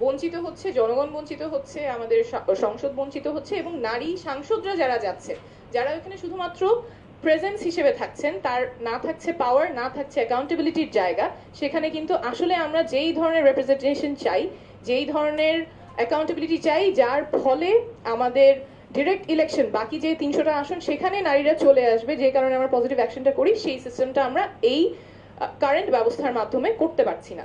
বঞ্চিত হচ্ছে, জনগণ বঞ্চিত হচ্ছে, আমাদের সংসদ বঞ্চিত হচ্ছে, এবং নারী সাংসদরা যারা যাচ্ছে, যারা এখানে শুধুমাত্র প্রেজেন্স হিসেবে থাকছেন, তার না থাকছে পাওয়ার, না থাকছে অ্যাকাউন্টেবিলিটির জায়গা, সেখানে কিন্তু আসলে আমরা যেই ধরনের রিপ্রেজেন্টেশন চাই, যেই ধরনের অ্যাকাউন্টেবিলিটি চাই, যার ফলে আমাদের ডিরেক্ট ইলেকশন, বাকি যে 300টা আসন সেখানে নারীরা চলে আসবে, যে কারণে আমরা পজিটিভ অ্যাকশনটা করি, সেই সিস্টেমটা আমরা এই কারেন্ট ব্যবস্থার মাধ্যমে করতে পারছি না।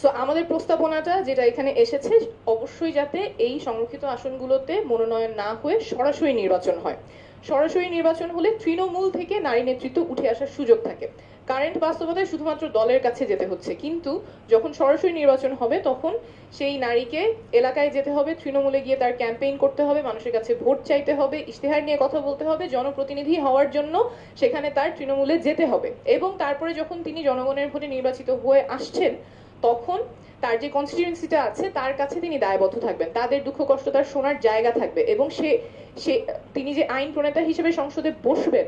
সো আমাদের প্রস্তাবনাটা যেটা এখানে এসেছে, অবশ্যই যাতে এই সংরক্ষিত আসনগুলোতে মনোনয়ন না হয়ে সরাসরি নির্বাচন হয়। সরাসরি নির্বাচন হলে তৃণমূল থেকে নারী নেতৃত্ব উঠে আসার সুযোগ থাকে। কারেন্ট বাস্তবতায় শুধুমাত্র দলের কাছে যেতে হচ্ছে, কিন্তু যখন সরাসরি নির্বাচন হবে তখন সেই নারীকে এলাকায় যেতে হবে, তৃণমূলে গিয়ে তার ক্যাম্পেইন করতে হবে, মানুষের কাছে ভোট চাইতে হবে, ইশতেহার নিয়ে কথা বলতে হবে, জনপ্রতিনিধি হওয়ার জন্য সেখানে তার তৃণমূলে যেতে হবে, এবং তারপরে যখন তিনি জনগণের ভোটে নির্বাচিত হয়ে আসছেন তখন তার যে কনস্টিটিউয়েন্সিটা আছে তার কাছে তিনি দায়বদ্ধ থাকবেন, তাদের দুঃখ কষ্ট তার শোনার জায়গা থাকবে, এবং সে তিনি যে আইন প্রণেতা হিসেবে সংসদে বসবেন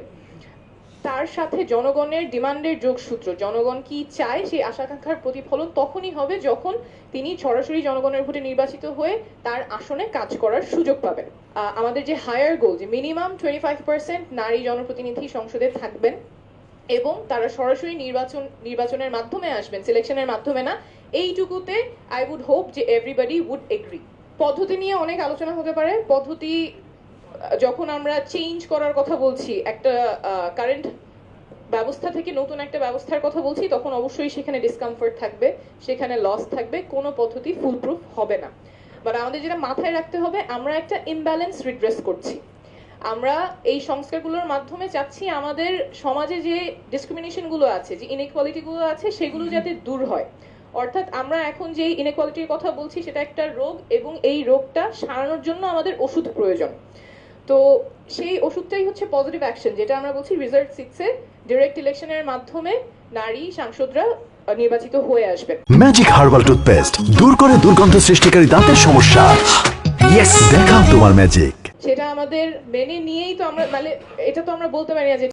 তার সাথে জনগণের ডিমান্ডের যোগসূত্র, জনগণ কি চায় সেই আশাকাঙ্ক্ষার প্রতিফলন তখনই হবে যখন তিনি সরাসরি জনগণের ভোটে নির্বাচিত হয়ে তার আসনে কাজ করার সুযোগ পাবেন। আমাদের যে হায়ার গোল, যে মিনিমাম 25% নারী জনপ্রতিনিধি সংসদে থাকবেন এবং তারা সরাসরি নির্বাচনের মাধ্যমে আসবেন, সিলেকশনের মাধ্যমে না, এইটুকুতে আই উড হোপ যে এভরিবডি উড এগ্রি। পদ্ধতি নিয়ে অনেক আলোচনা হতে পারে। পদ্ধতি যখন আমরা চেঞ্জ করার কথা বলছি, একটা কারেন্ট ব্যবস্থা থেকে নতুন একটা ব্যবস্থার কথা বলছি, তখন অবশ্যই সেখানে ডিসকমফোর্ট থাকবে, সেখানে লস থাকবে, কোনো পদ্ধতি ফুল প্রুফ হবে না। বাট আমাদের যেটা মাথায় রাখতে হবে, আমরা একটা ইমব্যালেন্স রিড্রেস করছি। আমরা এই সংস্কারগুলোর মাধ্যমে চাচ্ছি আমাদের সমাজে যে ডিসক্রিমিনেশনগুলো আছে, যে ইনইকুয়ালিটিগুলো আছে, সেগুলো যাতে দূর হয়। অর্থাৎ আমরা এখন যে ইনইকুয়ালিটির কথা বলছি সেটা একটা রোগ, এবং এই রোগটা সারানোর জন্য আমাদের ওষুধ প্রয়োজন। তো সেই ওষুধটাই হচ্ছে পজিটিভ অ্যাকশন, যেটা আমরা বলছি রিজাল্ট 6-এ ডিরেক্ট ইলেকশনের মাধ্যমে নারী সাংসদরা নির্বাচিত হয়ে আসবে। ম্যাজিক হার্বাল টুথপেস্ট দূর করে দুর্গন্ধ সৃষ্টিকারী দাঁতের সমস্যা। ইয়েস, দেখাও তোমার ম্যাজিক। সেটা আমাদের মেনে নিয়েই তো আমরা, মানে এটা তো আমরা বলতে পারি না যে